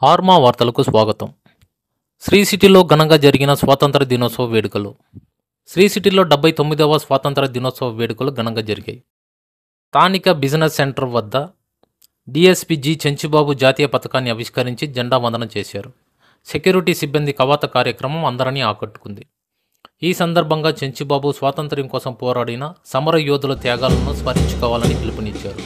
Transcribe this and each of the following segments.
ఆర్మా వార్తలకు స్వాగతం. శ్రీ సిటీలో ఘనంగా జరిగిన స్వాతంత్ర దినోత్సవ వేడుకలు. శ్రీ సిటీలో 79వ స్వాతంత్ర దినోత్సవ వేడుకలు ఘనంగా జరిగాయి. స్థానిక బిజినెస్ సెంటర్ వద్ద డిఎస్పీ జి చెంచుబాబు జాతీయ పతాకాన్ని ఆవిష్కరించి జెండా వందనం చేశారు. సెక్యూరిటీ సిబ్బంది కవాత కార్యక్రమం అందరినీ ఆకట్టుకుంది. ఈ సందర్భంగా చెంచుబాబు స్వాతంత్ర్యం కోసం పోరాడిన సమర యోధుల త్యాగాలను స్మరించుకోవాలని పిలుపునిచ్చారు.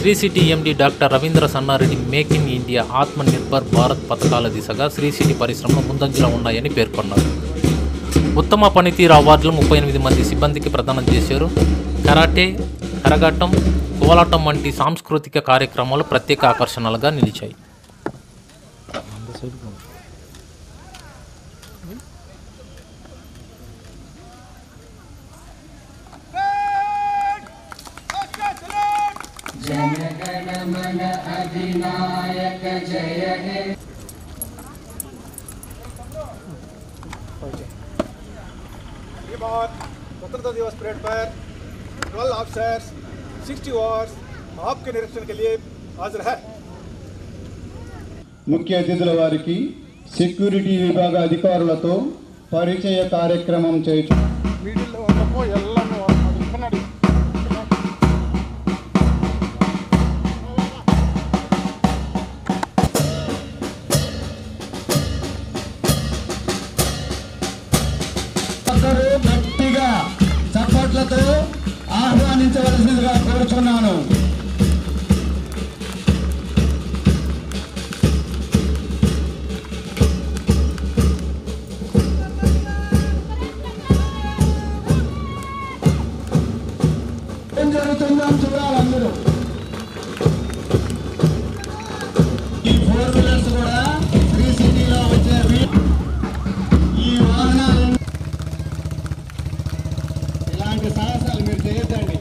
Sri City MD doctor Ravindra Sannareddy make in India Atma Nirbhar Bharat పథకాల దిశగా శ్రీ సిటీ పరిశ్రమలు ముందంజలో ఉన్నాయని పేర్కొన్నారు. ఉత్తమ పనితీరు అవార్డులు 38 మంది సిబ్బందికి ప్రదానం చేశారు. కరాటే, కరగాటం, కోలాటం వంటి సాంస్కృతిక కార్యక్రమాలు ప్రత్యేక ఆకర్షణలుగా నిలిచాయి. जनगणमन अधिनायक जय हे। ये बार स्वतंत्रता दिवस परेड पर 12 ऑफिसर्स 60 अवार्ड्स आपके निरीक्षण के लिए हाजिर है। ముఖ్య అతిథుల వారికి సెక్యూరిటీ విభాగ అధికారులతో పరిచయ కార్యక్రమం చేయొచ్చు. మీడియాలో ఉన్నప్పుడు ఎల్లనూ అనుకున్నాడు. గట్టిగా చప్పట్లతో ఆహ్వానించవలసిందిగా కోరుచున్నాను. ఏం జరుగుతుందో చూడాలి అందరూ. ఈ 4 వీలర్స్ కూడా శ్రీ సిటీలో వచ్చే ఈ వాహనాలు ఇలాంటి సాహసాలు మీరు చేయొద్దండి.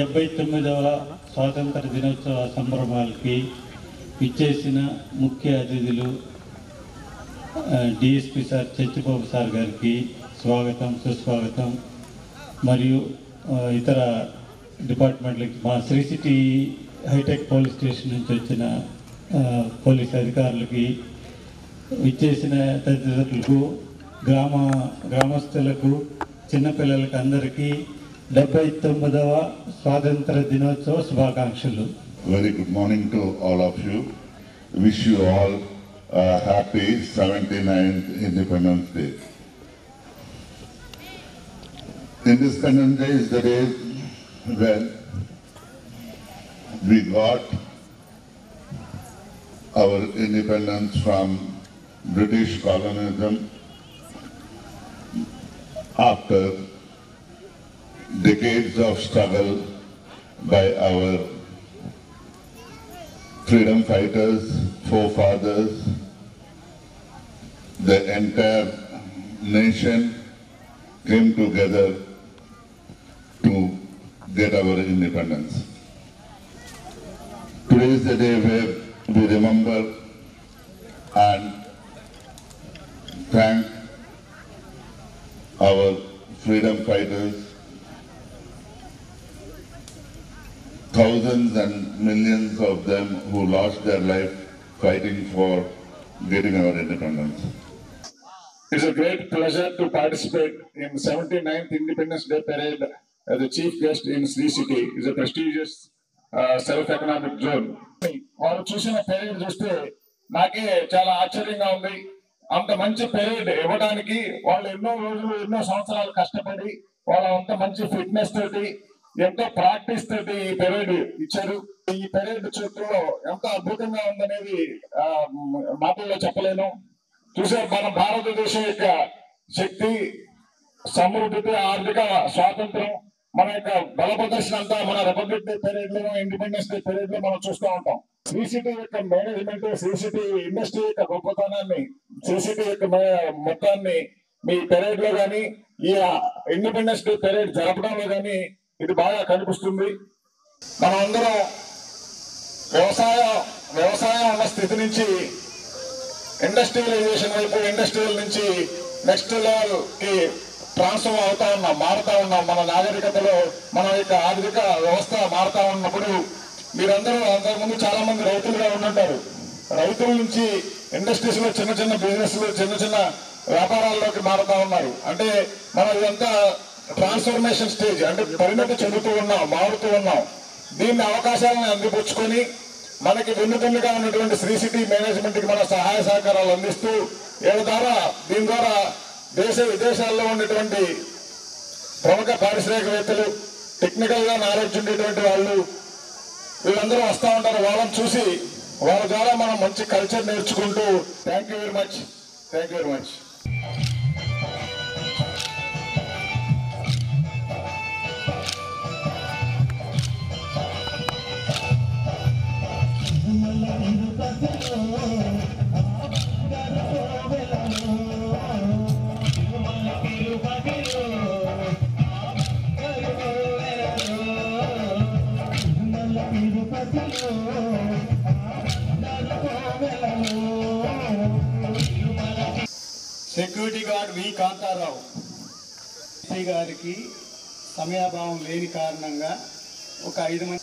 డెబ్బై 79వ స్వాతంత్ర దినోత్సవ సంబరాలకి ఇచ్చేసిన ముఖ్య అతిథులు డిఎస్పీ సార్ చెంచుబాబు సార్ గారికి స్వాగతం, సుస్వాగతం. మరియు ఇతర డిపార్ట్మెంట్లకి, మా Sri City hi-tech police station నుంచి వచ్చిన పోలీస్ అధికారులకి, ఇచ్చేసిన తదితరులకు, గ్రామస్తులకు, చిన్నపిల్లలకి అందరికీ 79వ స్వాతంత్ర దినోత్సవ శుభాకాంక్షలు. Very good morning to all of you. Wish you all a happy 79th Independence Day. Independence Day is the day when we got our independence from British colonialism after decades of struggle by our freedom fighters, forefathers. The entire nation came together to get our independence. Today is the day where we remember and thank our freedom fighters, thousands and millions of them who lost their life fighting for getting our independence. It's a great pleasure to participate in 79th Independence Day Parade as a chief guest in Sri City. It's a prestigious self-economic zone. వాళ్ళు చూసిన parade చూస్తే నాకే చాలా ఆశ్చర్యంగా ఉంది. అంత మంచి parade ఇవ్వడానికి వాళ్ళు ఎన్నో రోజులు, ఎన్నో సంవత్సరాలు కష్టపడి, వాళ్ళ అంత మంచి ఫిట్నెస్ తోటి, ఎంతో ప్రాక్టీస్ తోటి ఈ పెరేడ్ ఇచ్చారు. ఈ పెరేడ్ చుట్టూ ఎంత అద్భుతంగా ఉందనేది మాటల్లో చెప్పలేను. చూసారు, మన భారతదేశం యొక్క శక్తి, సమృద్ధి, ఆర్థిక స్వాతంత్రం, మన యొక్క బల ప్రదర్శన అంతా మన రిపబ్లిక్ డే పెరేడ్ లో, ఇండిపెండెన్స్ డే పెరేడ్ లో మనం చూస్తూ ఉంటాం. శ్రీ సిటీ యొక్క మేనేజ్మెంట్, శ్రీ సిటీ ఇండస్ట్రీ యొక్క గొప్పతనాన్ని, శ్రీ సిటీ యొక్క మొత్తాన్ని మీ పెరేడ్ లో కానీ, ఈ ఇండిపెండెన్స్ డే పెరేడ్ జరపడంలో కానీ ఇది బాగా కనిపిస్తుంది. మనం అందరం వ్యవసాయం ఉన్న స్థితి నుంచి ఇండస్ట్రియలైజేషన్ వైపు, ఇండస్ట్రియల్ నుంచి నెక్స్ట్ లెవెల్ కి ట్రాన్స్ఫర్ అవుతా ఉన్నాం, మారుతా ఉన్నాం. మన నాగరికతలో మన యొక్క ఆర్థిక వ్యవస్థ మారుతా ఉన్నప్పుడు మీరందరూ అంతకుముందు చాలా మంది రైతులుగా ఉంటుంటారు. రైతుల నుంచి ఇండస్ట్రీస్ లో చిన్న చిన్న బిజినెస్లు, చిన్న చిన్న వ్యాపారాల్లోకి మారుతా ఉన్నారు. అంటే మనం ఇదంతా ట్రాన్స్ఫర్మేషన్ స్టేజ్, అంటే పరిణతి చెందుతూ ఉన్నాం, మారుతూ ఉన్నాం. దీన్ని అవకాశాలను అందిపుచ్చుకొని మనకి వెన్నుదన్నుగా ఉన్నటువంటి శ్రీ సిటీ మేనేజ్మెంట్ కి మన సహాయ సహకారాలు అందిస్తూ దీని ద్వారా దేశ విదేశాల్లో ఉన్నటువంటి ప్రముఖ పారిశ్రామికవేత్తలు, టెక్నికల్ గా నాలెడ్జ్ ఉండేటువంటి వాళ్ళు వీళ్ళందరూ వస్తూ ఉంటారు. వాళ్ళని చూసి వాళ్ళ ద్వారా మనం మంచి కల్చర్ నేర్చుకుంటూ thank you very much. Security guard V Kantharao గారికి సమయాభావం లేని కారణంగా ఒక 5 మంది